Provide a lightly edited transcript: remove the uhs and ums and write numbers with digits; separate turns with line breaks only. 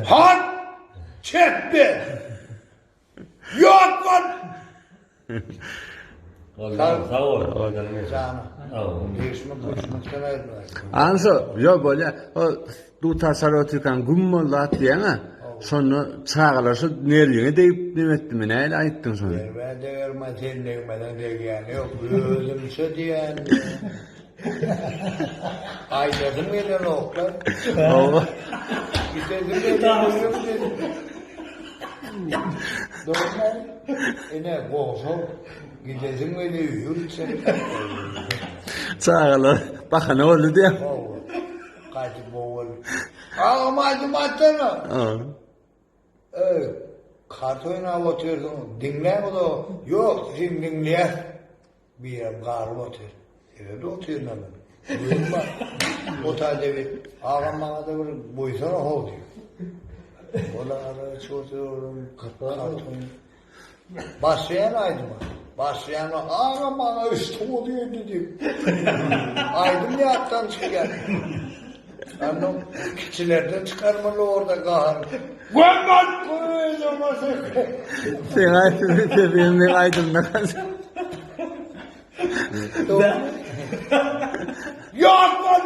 Han çekti. Yok lan.
Sağ ol.
Canım. Değişmek uçmaktan ayrılmaz.
Anso, yo böyle o du tasarrutukan gummolat diyene sonra çağlarsa nereye deyip demetti mi neyle ayttın sonra?
Ben de vermez ellemeden de yani yok. Özümse diyen. Aydadım gelen oklar.
Allah.
Gidelim gelen dedim. Doğru. Ne boğazım. Gidelim gelen yürütsen.
Çağlar bakın ne oldu diye.
Kaçı boğul. Ağamacım attana. Kart oynayıp oturdum. Dinler mi de? Yok, şimdi dinler. Bir yerim karım otur. Evet oturuyorum ben. Duyma. Otel bir. Ağam bana da bir boysana hol diyor. Ola ara oturuyorum. Kart oynuyorum. Başlayan aydım. Başlayan ağam bana üstüm oluyor dedim. Aydım ya attan çıkıyor. Annem keçilerden çıkarmalı orada kahar. Gömmet koyulamazsın.
Sen aydın, benim aydınlık.
Yok lan.